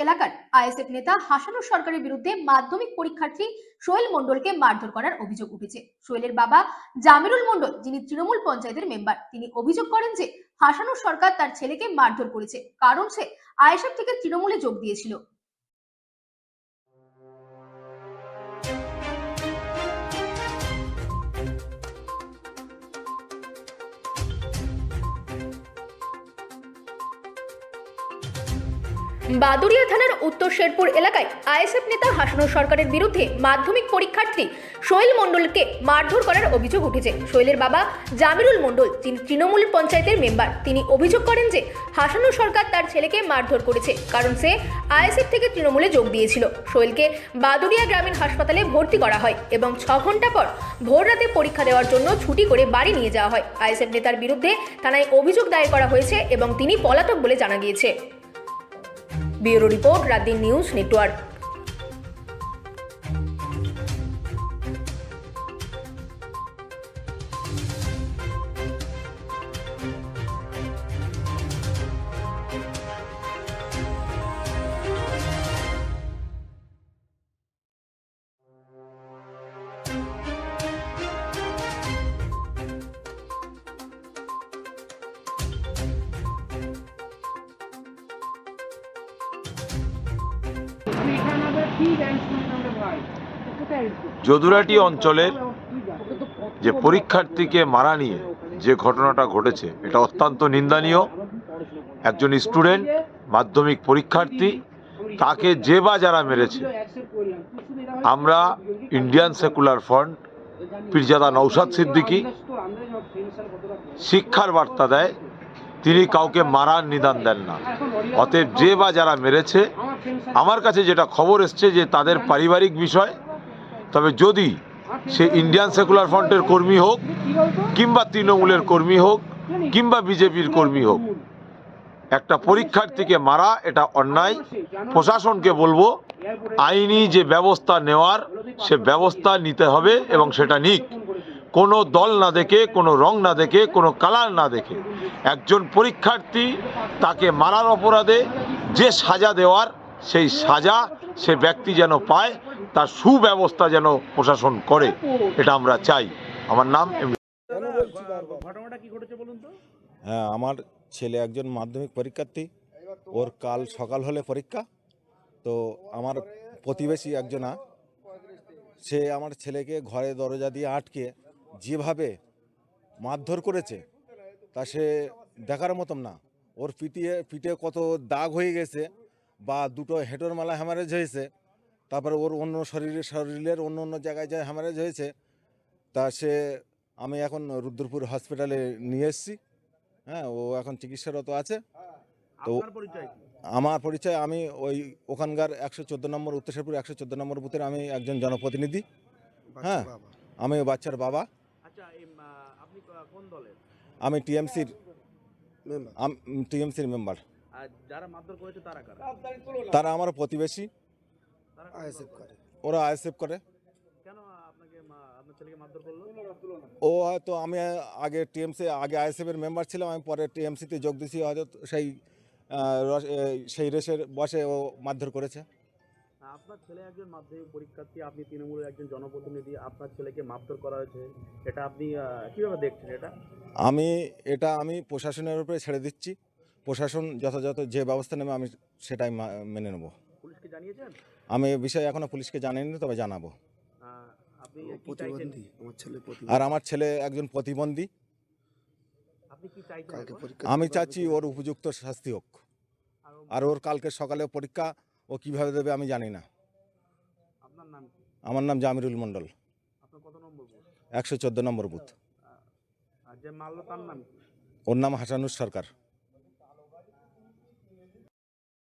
এলাকার আইএসএফ নেতা হাসানুর সরকারের বিরুদ্ধে মাধ্যমিক পরীক্ষার্থী সোহেল মণ্ডলকে মারধর করার অভিযোগ উঠেছে। সোহেলের বাবা জামিরুল মণ্ডল, যিনি তৃণমূল পঞ্চায়েতের মেম্বার, তিনি অভিযোগ করেন যে হাসানুর সরকার তার ছেলেকে মারধর করেছে, কারণ সে আইএসএফ থেকে তৃণমূলে যোগ দিয়েছিল। বাদুড়িয়া থানার উত্তর শেরপুর এলাকায় আইএসএফ নেতা হাসানুর সরকারের বিরুদ্ধে মাধ্যমিক পরীক্ষার্থী সোহেল মণ্ডলকে মারধর করার অভিযোগ উঠেছে। সোহেলের বাবা জামিরুল মণ্ডল, যিনি তৃণমূল পঞ্চায়েতের মেম্বার, তিনি অভিযোগ করেন যে হাসানুর সরকার তার ছেলেকে মারধর করেছে, কারণ সে আইএসএফ থেকে তৃণমূলে যোগ দিয়েছিল। সোহেলকে বাদুড়িয়া গ্রামীণ হাসপাতালে ভর্তি করা হয় এবং 6 ঘন্টা পর ভোর রাতে পরীক্ষা দেওয়ার জন্য ছুটি করে বাড়ি নিয়ে যাওয়া হয়। আইএসএফ নেতার বিরুদ্ধে থানায় অভিযোগ দায়ের করা হয়েছে এবং তিনি পলাতক বলে জানা গিয়েছে। Bureau report, রাতদিন news network. যদুরাটি অঞ্চলের যে পরীক্ষার্থীকে মারা নিয়ে যে ঘটনাটা ঘটেছে, এটা অত্যন্ত নিন্দনীয়। একজন স্টুডেন্ট, মাধ্যমিক পরীক্ষার্থী, তাকে যে বা যারা মেরেছে, আমরা Indian secular front, Pirzada Naushad Siddiqui শিক্ষার বার্তা দেয়, তিনি কাউকে মারার নিদান দেন না। অতএব যে বা যারা মেরেছে, আমার কাছে যেটা খবর এসছে যে তাদের পারিবারিক বিষয়, তবে যদি সে ইন্ডিয়ান সেকুলার ফ্রন্টের কর্মী হোক, কিংবা তৃণমূলের কর্মী হোক, কিংবা বিজেপির কর্মী হোক, একটা পরীক্ষার্থীকে মারা এটা অন্যায়। প্রশাসনকে বলবো আইনি যে ব্যবস্থা নেওয়ার, সে ব্যবস্থা নিতে হবে এবং সেটা নিক। কোনো দল না দেখে, কোনো রং না দেখে, কোনো কালার না দেখে একজন পরীক্ষার্থী, তাকে মারার অপরাধে যে সাজা দেওয়ার, সেই সাজা সে ব্যক্তি যেন পায়, তার সুব্যবস্থা যেন প্রশাসন করে, এটা আমরা চাই। আমার নাম ঘটনাটা কি ঘটেছে বলুন তো? হ্যাঁ, আমার ছেলে একজন মাধ্যমিক পরীক্ষার্থী, ওর কাল সকাল হলে পরীক্ষা। তো আমার প্রতিবেশী একজনা, সে আমার ছেলেকে ঘরে দরজা দিয়ে আটকে যেভাবে মারধর করেছে, তা সে দেখার মতন না। ওর পিঠে কত দাগ হয়ে গেছে, বা দুটো হেঁটোর মালা হ্যামারেজ হয়েছে, তারপরে ওর অন্য শরীরের অন্য অন্য জায়গায় যা হ্যামারেজ হয়েছে, তা আমি এখন রুদ্রপুর হসপিটালে নিয়ে এসেছি। হ্যাঁ, ও এখন চিকিৎসারত আছে। তো আমার পরিচয়, আমি ওখানকার 114 নম্বর, উত্তর শেরপুর 114 নম্বর বুথের আমি একজন জনপ্রতিনিধি। হ্যাঁ, আমি বাচ্চার বাবা। আপনি কোন দলের? আমি টিএমসির মেম্বার। যারা মারধর করেছে তারা কারা? তারা আমার প্রতিবেশী, ওরা আইএসএফ করে। কেন আপনার ছেলেকে মারধর করলো? ও হয়তো, আমি আগে আইএসএফের মেম্বার ছিলাম, আমি পরে টিএমসিতে যোগ দিয়েছি, হয়তো সেই রেসের বসে ও মারধর করেছে। আপনার ছেলে একজন মাধ্যমিক পরীক্ষার্থী, আপনি তৃণমূলের একজন জনপ্রতিনিধি, আপনার ছেলেকে মারধর করা হয়েছে, এটা আপনি কিভাবে দেখছেন? আমি প্রশাসনের উপরে ছেড়ে দিচ্ছি। প্রশাসন যথাযথ যে ব্যবস্থা নেবে আমি সেটাই মেনে নেব। পুলিশকে জানিয়েছেন? আমি এই বিষয়ে এখনো পুলিশকে জানাইনি, তবে জানাবো। আপনি কি চাইছেন? আর আমার ছেলে একজন প্রতিবন্ধী। আপনি কি চাইছেন? আমি চাচ্ছি ওর উপযুক্ত শাস্তি হোক। আর ওর কালকে সকালে পরীক্ষা, ও কিভাবে দেবে আমি জানি না। আপনার নাম কি? আমার নাম জামিরুল মণ্ডল। আপনার কত নম্বর বুথ? 114 নম্বর বুথ। আর যে মারলো তার নাম কি? ওর নাম হাসানুর সরকার।